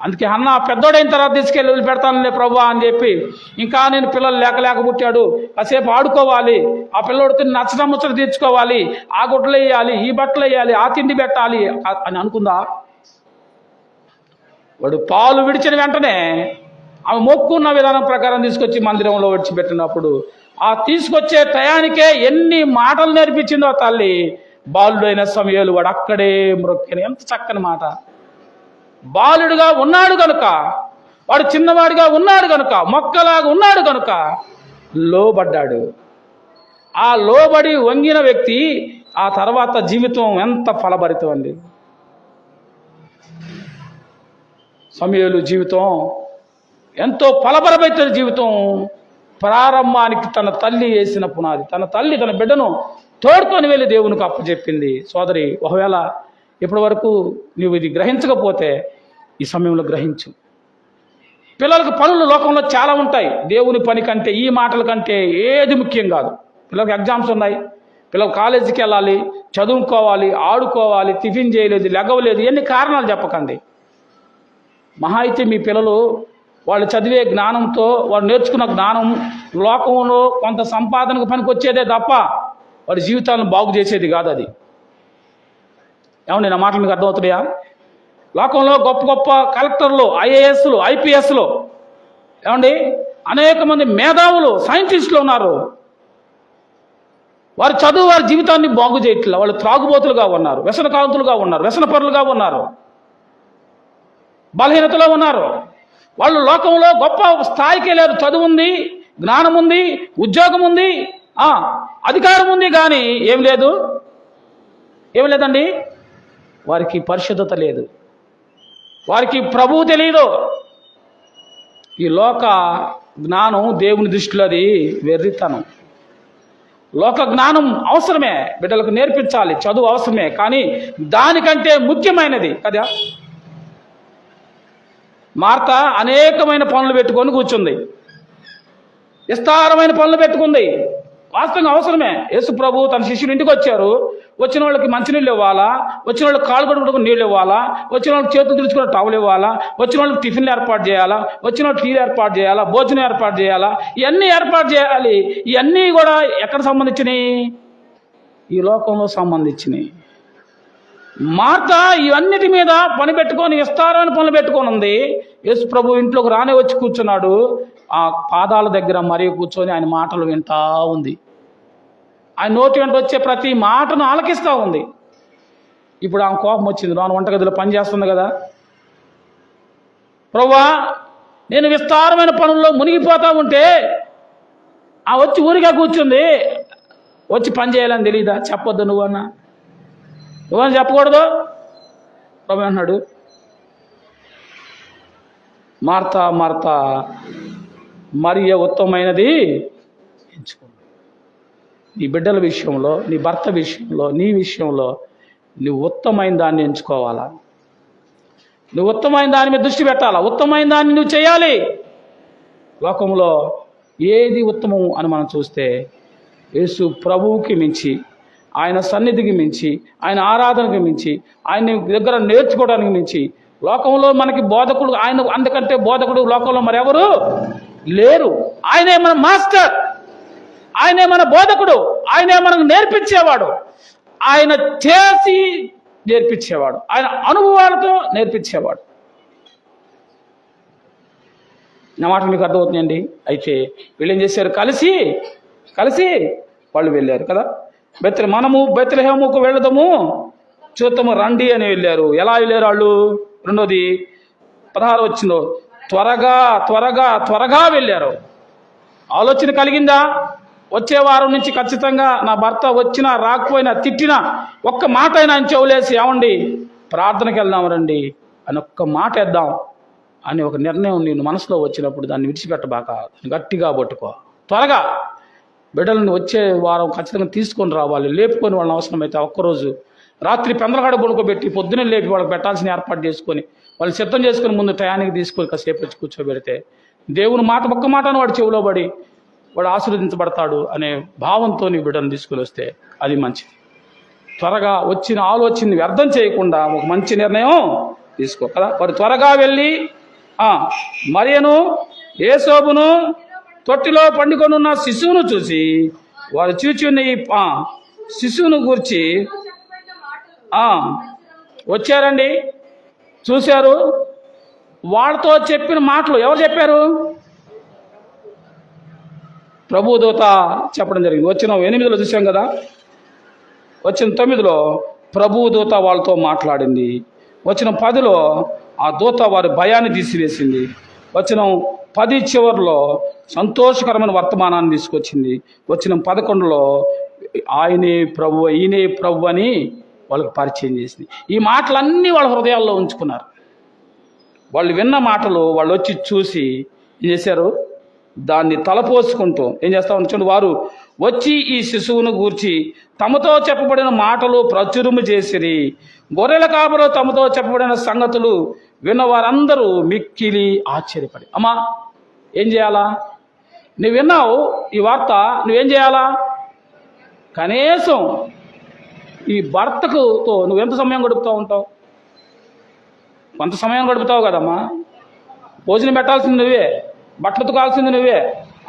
అందుకే అన్న పెద్దోడైన తర్వాత తీసుకెళ్ళి వదిలిపెడతానులే ప్రభా అని చెప్పి, ఇంకా నేను పిల్లలు లేక పుట్టాడు, కాసేపు ఆడుకోవాలి, ఆ పిల్లోడితో నచ్చడం ముచ్చట తీర్చుకోవాలి, ఆ గుడ్డలు వేయాలి, ఈ బట్టలు వేయాలి, ఆ తిండి పెట్టాలి అని అనుకుందా? వాడు పాలు విడిచిన వెంటనే ఆమె మొక్కున్న విధానం ప్రకారం తీసుకొచ్చి మందిరంలో విడిచిపెట్టినప్పుడు ఆ తీసుకొచ్చే టయానికే ఎన్ని మాటలు నేర్పించిందో తల్లి. బాలుడైన సమూయేలు వాడు అక్కడే మ్రొక్కాను. ఎంత చక్కని మాట. బాలుడుగా ఉన్నాడు కనుక, వాడు చిన్నవాడిగా ఉన్నాడు కనుక, మొక్కలాగా ఉన్నాడు కనుక లోబడ్డాడు. ఆ లోబడి వంగిన వ్యక్తి ఆ తర్వాత జీవితం ఎంత ఫలభరితం అండి. సమూయేలు జీవితం ఎంతో ఫలభరిత జీవితం. ప్రారంభానికి తన తల్లి వేసిన పునాది. తన తల్లి తన బిడ్డను తోడుకొని వెళ్ళి దేవునికి అప్పచెప్పింది. సోదరి, ఒకవేళ ఇప్పటి వరకు నువ్వు ఇది గ్రహించకపోతే ఈ సమయంలో గ్రహించు. పిల్లలకు పనులు లోకంలో చాలా ఉంటాయి. దేవుని పని కంటే, ఈ మాటల కంటే ఏది ముఖ్యం కాదు. పిల్లలకు ఎగ్జామ్స్ ఉన్నాయి, పిల్లలు కాలేజీకి వెళ్ళాలి, చదువుకోవాలి, ఆడుకోవాలి, టిఫిన్ చేయలేదు, లెగవలేదు, ఎన్ని కారణాలు చెప్పకండి. మహా అయితే మీ పిల్లలు వాళ్ళు చదివే జ్ఞానంతో, వాళ్ళు నేర్చుకున్న జ్ఞానం లోకంలో కొంత సంపాదనకు పనికి వచ్చేదే తప్ప వాడి జీవితాలను బాగు చేసేది కాదు అది. ఏమండి నా మాటలు మీకు అర్థమవుతున్నాయా? లోకంలో గొప్ప గొప్ప కలెక్టర్లు, ఐఏఎస్లు, ఐపీఎస్లు, ఏమండి అనేక మంది మేధావులు, సైంటిస్టులు ఉన్నారు. వారి చదువు వారి జీవితాన్ని బాగు చేయట్లా. వాళ్ళు త్రాగుబోతులుగా ఉన్నారు, వ్యసనకాంతులుగా ఉన్నారు, వ్యసనపరులుగా ఉన్నారు, బలహీనతలో ఉన్నారు. వాళ్ళు లోకంలో గొప్ప స్థాయికి వెళ్ళారు. చదువు ఉంది, జ్ఞానం ఉంది, ఉద్యోగం ఉంది, అధికారం ఉంది, కానీ ఏం లేదు. ఏం లేదండి. వారికి పరిశుద్ధత లేదు, వారికి ప్రభువు తెలియదు. ఈ లోక జ్ఞానం దేవుని దృష్టిలో అది వెర్రితనం. లోక జ్ఞానం అవసరమే, బిడ్డలకు నేర్పించాలి, చదువు అవసరమే, కానీ దానికంటే ముఖ్యమైనది కదా. మార్త అనేకమైన పనులు పెట్టుకొని కూర్చుంది. విస్తారమైన పనులు పెట్టుకుంది. వాస్తవంగా అవసరమే. యేసు ప్రభు తన శిష్యులు ఇంటికి వచ్చారు. వచ్చిన వాళ్ళకి మంచినీళ్ళు ఇవ్వాలా, వచ్చిన వాళ్ళకి కాలు కడుగుటకు నీళ్ళు ఇవ్వాలా, వచ్చిన వాళ్ళకి చేతులు తుడుచుకునే టవల్ ఇవ్వాలా, వచ్చిన వాళ్ళకి టిఫిన్లు ఏర్పాటు చేయాలా, వచ్చిన వాళ్ళకి టీలు ఏర్పాటు చేయాలా, భోజనం ఏర్పాటు చేయాలా, ఇవన్నీ ఏర్పాటు చేయాలి. ఇవన్నీ కూడా ఎక్కడ సంబంధించినవి? ఈ లోకంలో సంబంధించినవి. మార్త ఇవన్నిటి మీద పని పెట్టుకొని విస్తారమైన పనులు పెట్టుకొని ఉంది. యేసు ప్రభు ఇంట్లోకి రానే వచ్చి కూర్చున్నాడు. ఆ పాదాల దగ్గర మరీ కూర్చొని ఆయన మాటలు వింటా ఉంది. ఆయన నోటి వెంట వచ్చే ప్రతి మాటను ఆలకిస్తూ ఉంది. ఇప్పుడు ఆమె కోపం వచ్చింది. రాను వంటగదిలో పని చేస్తుంది కదా, ప్రభువా నేను విస్తారమైన పనుల్లో మునిగిపోతూ ఉంటే ఆ వచ్చి ఊరిగా కూర్చుంది, వచ్చి పని చేయాలని తెలియదా? చెప్పొద్దు నువ్వన్నా, నువ్వని చెప్పకూడదు. ప్రభు అన్నాడు, మార్తా మార్తా మరియ ఉత్తమమైనది ఎంచుకో. నీ బిడ్డల విషయంలో, నీ భర్త విషయంలో, నీ విషయంలో నువ్వు ఉత్తమమైన దాన్ని ఎంచుకోవాలా. నువ్వు ఉత్తమమైన దాని మీద దృష్టి పెట్టాలా. ఉత్తమమైన దాన్ని నువ్వు చేయాలి. లోకంలో ఏది ఉత్తమం అని మనం చూస్తే యేసు ప్రభువుకి మించి, ఆయన సన్నిధికి మించి, ఆయన ఆరాధనకి మించి, ఆయన దగ్గర నేర్చుకోవడానికి మించి లోకంలో మనకి బోధకుడు ఆయన, అందుకంటే బోధకుడు లోకంలో మరెవరు లేరు. ఆయనే మన మాస్టర్, ఆయనే మన బోధకుడు, ఆయనే మనకు నేర్పించేవాడు, ఆయన చేసి నేర్పించేవాడు, ఆయన అనుభవాలతో నేర్పించేవాడు. నా మాట మీకు అర్థమవుతుందండి. అయితే వీళ్ళు ఏం చేశారు? కలిసి వాళ్ళు వెళ్ళారు కదా. మనము బెత్లెహేముకు వెళదాము, చూద్దాము రండి అని వెళ్ళారు. ఎలా వెళ్ళారు వాళ్ళు? రెండోది 16 వచ్చిందో, త్వరగా వెళ్ళారు. ఆలోచన కలిగిందా? వచ్చే వారం నుంచి ఖచ్చితంగా నా భర్త వచ్చినా రాకపోయినా తిట్టినా ఒక్క మాట అయినా ఆయన చెవులేసి, ఏమండి ప్రార్థనకి వెళ్దాం రండి అని ఒక్క మాట వేద్దాం అని ఒక నిర్ణయం నేను మనసులో వచ్చినప్పుడు దాన్ని విడిచిపెట్టబాక, గట్టిగా పట్టుకో. త్వరగా బిడ్డలను వచ్చే వారం ఖచ్చితంగా తీసుకొని రావాలి. లేపుకొని వాళ్ళని అవసరమైతే ఒక్కరోజు రాత్రి పెందలగాడ పడుకోబెట్టి పొద్దున్నే లేపి వాళ్ళకి పెట్టాల్సిన ఏర్పాటు చేసుకొని వాళ్ళు సిద్ధం చేసుకుని ముందు టయానికి తీసుకొని కాసేపు వచ్చి కూర్చోబెడితే దేవుని మాట ఒక్క మాటను వాడు చెవిలో పడి వాడు ఆశీర్వదించబడతాడు అనే భావంతో నీ బిడ్డను తీసుకుని వస్తే అది మంచిది. త్వరగా వచ్చిన ఆలోచనని వ్యర్థం చేయకుండా ఒక మంచి నిర్ణయం తీసుకో కదా. వారు త్వరగా వెళ్ళి మరియను యేసోబును తొట్టిలో పండుకొనున్న శిశువును చూసి, వారు చూచున్న ఈ శిశువును గూర్చి వచ్చారండి, చూశారు. వాళ్ళతో చెప్పిన మాటలు ఎవరు చెప్పారు? ప్రభు దూత చెప్పడం జరిగింది. వచ్చిన 8లో చూసాం కదా. వచ్చిన 9లో ప్రభు దూత వాళ్ళతో మాట్లాడింది. వచ్చిన 10లో ఆ దూత వారి భయాన్ని తీసివేసింది. వచ్చిన 10 చివరిలో సంతోషకరమైన వర్తమానాన్ని తీసుకొచ్చింది. వచ్చిన 11లో ఆయనే ప్రభు, ఈయనే ప్రభు అని వాళ్ళకి పరిచయం చేసింది. ఈ మాటలన్నీ వాళ్ళ హృదయాల్లో ఉంచుకున్నారు. వాళ్ళు విన్న మాటలు వాళ్ళు వచ్చి చూసి ఏం చేశారు? దాన్ని తలపోసుకుంటూ ఏం చేస్తా ఉంచండి. వారు వచ్చి ఈ శిశువును గూర్చి తమతో చెప్పబడిన మాటలు ప్రచురము చేసిరి. గొర్రెల కాపరు తమతో చెప్పబడిన సంగతులు విన్న వారందరూ మిక్కిలి ఆశ్చర్యపడి. అమ్మా ఏం చేయాలా? నువ్వు విన్నావు ఈ వార్త, నువ్వేం చేయాలా? కనీసం ఈ భర్తకుతో నువ్వెంత సమయం గడుపుతూ ఉంటావు? కొంత సమయం గడుపుతావు కదమ్మా. భోజనం పెట్టాల్సింది నువ్వే, బట్టలు ఉతకాల్సింది నువ్వే,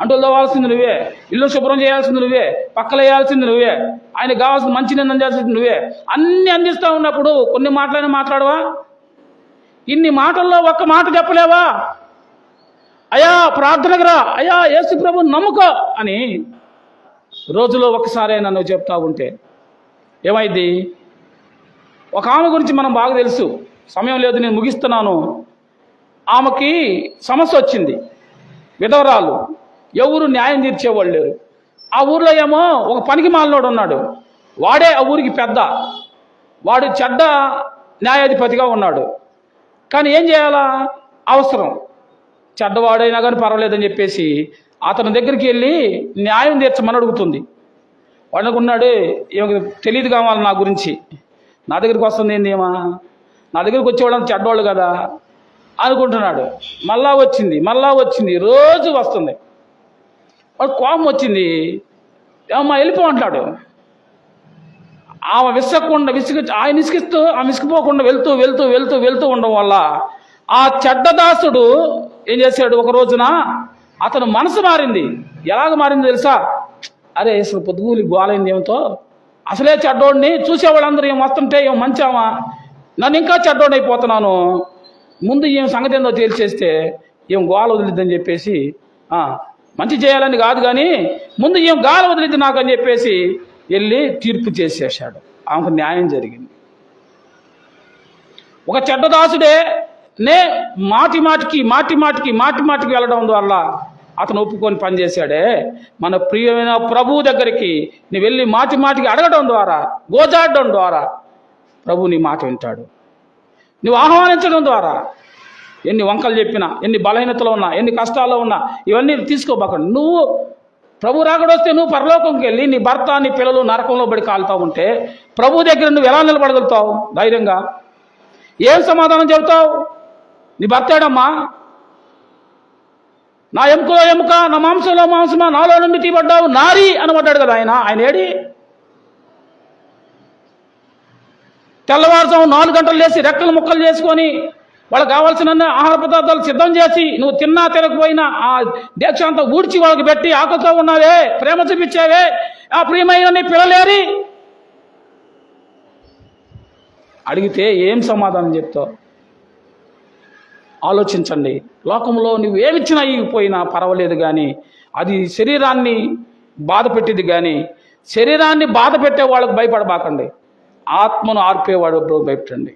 అంటులు తవ్వాల్సింది నువ్వే, ఇల్లు శుభ్రం చేయాల్సింది నువ్వే, పక్కలు వేయాల్సింది నువ్వే, ఆయనకు కావాల్సిన మంచినీళ్ళు అందించాల్సింది నువ్వే. అన్నీ అందిస్తూ ఉన్నప్పుడు కొన్ని మాటలైనా మాట్లాడవా? ఇన్ని మాటల్లో ఒక్క మాట చెప్పలేవా? అయ్యా ప్రార్థనకు రా, అయ్యా యేసు ప్రభు నమ్ముకో అని రోజులో ఒక్కసారైనా నువ్వు చెప్తా ఉంటే ఏమైంది? ఒక ఆమె గురించి మనం బాగా తెలుసు. సమయం లేదు, నేను ముగిస్తున్నాను. ఆమెకి సమస్య వచ్చింది, విధవరాలు, ఎవరు న్యాయం తీర్చేవాళ్ళు లేరు. ఆ ఊర్లో ఏమో ఒక పనికి మాలినోడు ఉన్నాడు, వాడే ఆ ఊరికి పెద్ద, వాడు చెడ్డ న్యాయాధిపతిగా ఉన్నాడు. కానీ ఏం చేయాలా? అవసరం, చెడ్డవాడైనా కానీ పర్వాలేదని చెప్పేసి అతని దగ్గరికి వెళ్ళి న్యాయం తీర్చమని అడుగుతుంది. వాడు అనుకున్నాడు, ఈమెకు తెలియదు కావాలి నా గురించి, నా దగ్గరికి వస్తుంది ఏందేమా, నా దగ్గరికి వచ్చేవాళ్ళని చెడ్డవాళ్ళు కదా అనుకుంటున్నాడు. మళ్ళా వచ్చింది, రోజు వస్తుంది. వాడు కోపం వచ్చింది, ఏమమ్మా వెళ్ళిపో అంటాడు. ఆమె ఆయన విసిగిస్తూ ఆమె విసిగిపోకుండా వెళ్తూ ఉండడం వల్ల ఆ చెడ్డదాసుడు ఏం చేశాడు, ఒక రోజున అతను మనసు మారింది. ఎలాగ మారింది తెలుసా? అరే అసలు పొద్దుగూలి గోలైంది ఏమితో, అసలే చెడ్డోడిని, చూసేవాళ్ళందరూ ఏం వస్తుంటే ఏం మంచామా, నన్ను ఇంకా చెడ్డోడు అయిపోతున్నాను, ముందు ఏం సంగతి ఏందో తేల్చేస్తే ఏం గోల వదిలిద్దని చెప్పేసి, మంచి చేయాలని కాదు కానీ ముందు ఏం గాలి వదిలిద్ది నాకు అని చెప్పేసి వెళ్ళి తీర్పు చేసేసాడు. ఆమెకు న్యాయం జరిగింది. ఒక చెడ్డదాసుడే మాటి మాటికి వెళ్ళడం వల్ల అతను ఒప్పుకొని పనిచేశాడే, మన ప్రియమైన ప్రభువు దగ్గరికి నువ్వు వెళ్ళి మాటికి అడగడం ద్వారా, గోజాడడం ద్వారా ప్రభు నీ మాట వింటాడు. నువ్వు ఆహ్వానించడం ద్వారా ఎన్ని వంకలు చెప్పినా, ఎన్ని బలహీనతలు ఉన్నా, ఎన్ని కష్టాల్లో ఉన్నా ఇవన్నీ తీసుకోబాకండి. నువ్వు ప్రభు రాకడొస్తే నువ్వు పరలోకంకి వెళ్ళి నీ భర్త నీ పిల్లలు నరకంలో పడి కాలుతూ ఉంటే ప్రభు దగ్గర నువ్వు ఎలా నిలబడగలుగుతావు ధైర్యంగా? ఏం సమాధానం చెబుతావు? నీ భర్త ఏడమ్మా, నా ఎముకలో ఎముక, నా మాంసంలో మాంసమా, నాలో నుండి తీయబడ్డావు నారి అనబడ్డాడు కదా ఆయన ఏడి? తెల్లవారుజాము 4 గంటలు లేచి రెక్కలు ముక్కలు చేసుకొని వాళ్ళకి కావాల్సిన ఆహార పదార్థాలు సిద్ధం చేసి నువ్వు తిన్నా తినకపోయినా ఆ దీక్ష అంతా ఊడ్చి వాళ్ళకి పెట్టి ఆకలితో ఉన్నావే, ప్రేమ చూపించావే, ఆ ప్రియమైన నీ పిల్లలేరి అడిగితే ఏం సమాధానం చెప్తావు? ఆలోచించండి. లోకంలో నువ్వు ఏమిచ్చినా ఇగిపోయినా పర్వాలేదు కానీ అది శరీరాన్ని బాధ పెట్టింది, కానీ శరీరాన్ని బాధ పెట్టే వాళ్ళకు భయపడబాకండి. ఆత్మను ఆర్పేవాడు భయపెట్టండి.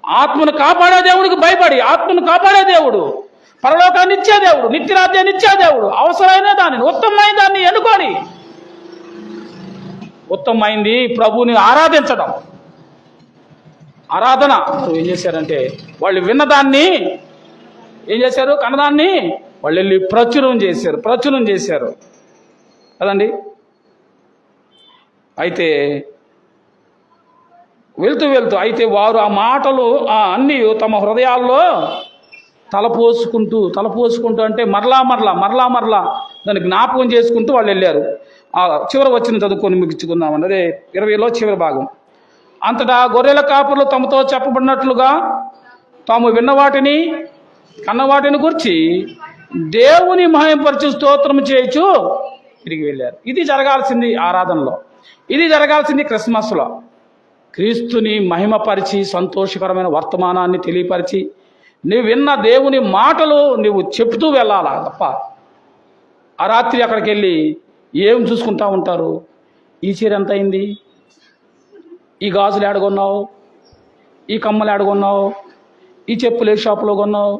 ఆత్మను కాపాడే దేవుడికి భయపడి, ఆత్మను కాపాడే దేవుడు, పరలోకాన్ని ఇచ్చే దేవుడు, నిత్యరాజ్యాన్ని ఇచ్చే దేవుడు, అవసరమైన దానిని, ఉత్తమమైన దాన్ని ఎన్నుకొని ఉత్తమమైంది ప్రభువుని ఆరాధించడం. ఆరాధన ఏం చేశారంటే వాళ్ళు విన్నదాన్ని ఏం చేశారు, కన్నదాన్ని వాళ్ళు వెళ్ళి ప్రచురం చేశారు కదండి. అయితే వెళ్తూ అయితే వారు ఆ మాటలు అన్నీ తమ హృదయాల్లో తలపోసుకుంటూ అంటే మరలా దాన్ని జ్ఞాపకం చేసుకుంటూ వాళ్ళు వెళ్ళారు. చివరి వచ్చిన చదువుకొని ముగించుకుందామండి. అదే 20లో చివరి భాగం. అంతటా గొర్రెల కాపరులు తమతో చెప్పబడినట్లుగా తాము విన్నవాటిని కన్నవాటిని గురించి దేవుని మహిమపరచు స్తోత్రం చేయొచ్చు తిరిగి వెళ్ళారు. ఇది జరగాల్సింది ఆరాధనలో, ఇది జరగాల్సింది క్రిస్మస్లో. క్రీస్తుని మహిమపరిచి సంతోషకరమైన వర్తమానాన్ని తెలియపరిచి నువ్వు విన్న దేవుని మాటలు నువ్వు చెప్తూ వెళ్ళాలా తప్ప ఆ రాత్రి అక్కడికి వెళ్ళి ఏం చూసుకుంటా ఉంటారు? ఈ చీర ఎంత అయింది, ఈ గాజులు ఏడగొన్నావు, ఈ కమ్మలు ఏడగొన్నావు, ఈ చెప్పులు ఏ షాపులో కొన్నావు,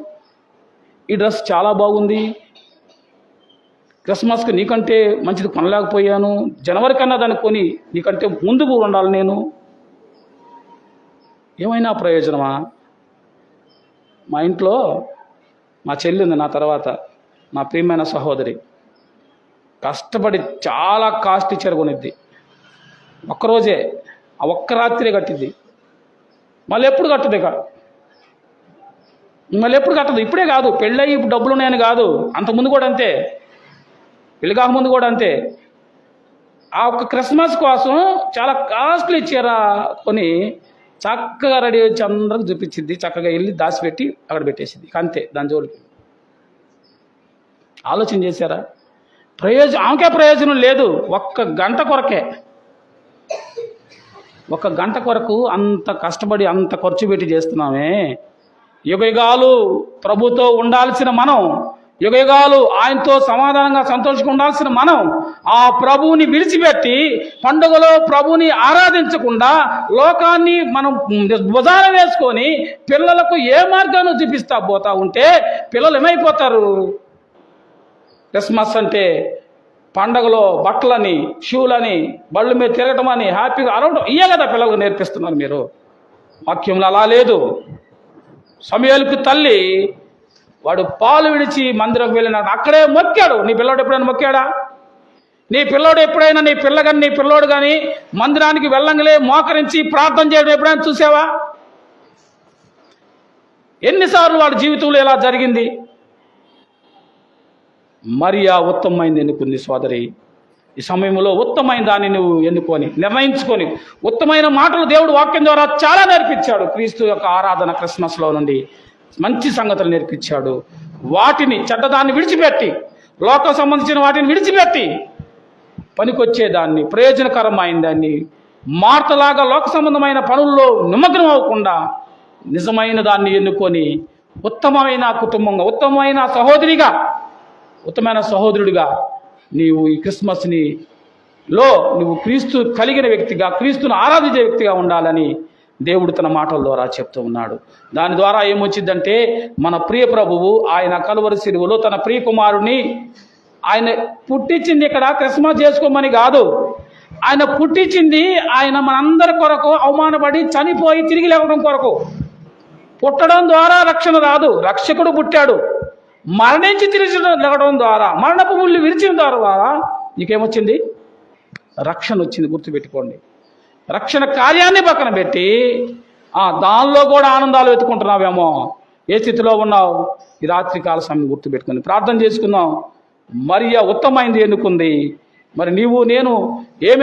ఈ డ్రెస్ చాలా బాగుంది, క్రిస్మస్కి నీకంటే మంచిది కొనలేకపోయాను, జనవరి కన్నా దాన్ని కొని నీకంటే ముందుకు ఉండాలి నేను. ఏమైనా ప్రయోజనమా? మా ఇంట్లో మా చెల్లి ఉంది, నా తర్వాత నా ప్రియమైన సహోదరి, కష్టపడి చాలా కాస్ట్ చీర కొనిద్ది. ఒక్కరోజే ఒక్క రాత్రి కట్టిద్ది, మళ్ళీ ఎప్పుడు కట్టదు. ఇప్పుడే కాదు, పెళ్ళయి డబ్బులు ఉన్నాయని కాదు, అంతకుముందు కూడా అంతే, పెళ్ళి కాకముందు కూడా అంతే. ఆ ఒక్క క్రిస్మస్ కోసం చాలా కాస్ట్లీ చీర కొని చక్కగా రెడీ వచ్చి అందరికి చూపించింది, చక్కగా వెళ్ళి దాచిపెట్టి అక్కడ పెట్టేసింది, అంతే. దాని జోలికి ఆలోచన చేశారా? ఆమెకే ప్రయోజనం లేదు. ఒక్క గంట కొరకు అంత కష్టపడి అంత ఖర్చు పెట్టి చేస్తున్నామే. యుగయుగాలు ప్రభుతో ఉండాల్సిన మనం, యుగయుగాలు ఆయనతో సమాధానంగా సంతోషంగా ఉండాల్సిన మనం ఆ ప్రభువుని విడిచిపెట్టి పండుగలో ప్రభువుని ఆరాధించకుండా లోకాన్ని మనం భుజాన వేసుకొని పిల్లలకు ఏ మార్గాన్ని చూపిస్తా పోతా ఉంటే పిల్లలు ఏమైపోతారు? క్రిస్మస్ అంటే పండగలో బట్టలని, షూలని, బళ్ళు మీద తిరగటం అని, హ్యాపీగా అరవడం, ఇయే కదా పిల్లలకు నేర్పిస్తున్నారు మీరు. వాక్యంలో అలా లేదు. సమూయేలుకు తల్లి వాడు పాలు విడిచి మందిరం వెళ్ళినాడు, అక్కడే మొక్కాడు. నీ పిల్లోడు ఎప్పుడైనా మొక్కాడా? నీ పిల్లోడు ఎప్పుడైనా నీ పిల్లోడు కానీ మందిరానికి వెళ్ళంగలే మోకరించి ప్రార్థన చేయడం ఎప్పుడైనా చూసావా? ఎన్నిసార్లు వాడి జీవితంలో ఇలా జరిగింది? మరియా ఉత్తమమైనది ఎన్నుకుంది సోదరి. ఈ సమయంలో ఉత్తమైన దాన్ని నువ్వు ఎన్నుకొని నిర్ణయించుకొని, ఉత్తమైన మాటలు దేవుడు వాక్యం ద్వారా చాలా నేర్పించాడు. క్రీస్తు యొక్క ఆరాధన క్రిస్మస్లో నుండి మంచి సంగతులు నేర్పించాడు. వాటిని చెడ్డదాన్ని విడిచిపెట్టి, లోకం సంబంధించిన వాటిని విడిచిపెట్టి, పనికొచ్చేదాన్ని, ప్రయోజనకరమైన దాన్ని, మార్తలాగా లోక సంబంధమైన పనుల్లో నిమగ్నం అవ్వకుండా నిజమైన దాన్ని ఎన్నుకొని ఉత్తమమైన కుటుంబంగా, ఉత్తమమైన సహోదరిగా, ఉత్తమమైన సహోదరుడిగా నీవు ఈ క్రిస్మస్ని నువ్వు క్రీస్తు కలిగిన వ్యక్తిగా, క్రీస్తును ఆరాధించే వ్యక్తిగా ఉండాలని దేవుడు తన మాటల ద్వారా చెప్తూ ఉన్నాడు. దాని ద్వారా ఏమొచ్చిందంటే, మన ప్రియ ప్రభువు ఆయన కలువరి శిలువలో తన ప్రియ కుమారుని ఆయన పుట్టించింది ఇక్కడ క్రిస్మస్ చేసుకోమని కాదు. ఆయన పుట్టించింది ఆయన మనందరి కొరకు అవమానపడి చనిపోయి తిరిగి లేవడం కొరకు. పుట్టడం ద్వారా రక్షణ రాదు, రక్షకుడు పుట్టాడు. మరణించి తిరిగి లేవడం ద్వారా, మరణపు ముళ్ళు విరిచిన ద్వారా నీకేమొచ్చింది? రక్షణ వచ్చింది. గుర్తుపెట్టుకోండి. రక్షణ కార్యాన్ని పక్కన పెట్టి దానిలో కూడా ఆనందాలు వెతుకుంటున్నావేమో. ఏ స్థితిలో ఉన్నావు? ఈ రాత్రి కాల సమయం గుర్తుపెట్టుకుని ప్రార్థన చేసుకుందాం. మరియా ఉత్తమైంది ఎన్నుకుంది. మరి నీవు నేను ఏమి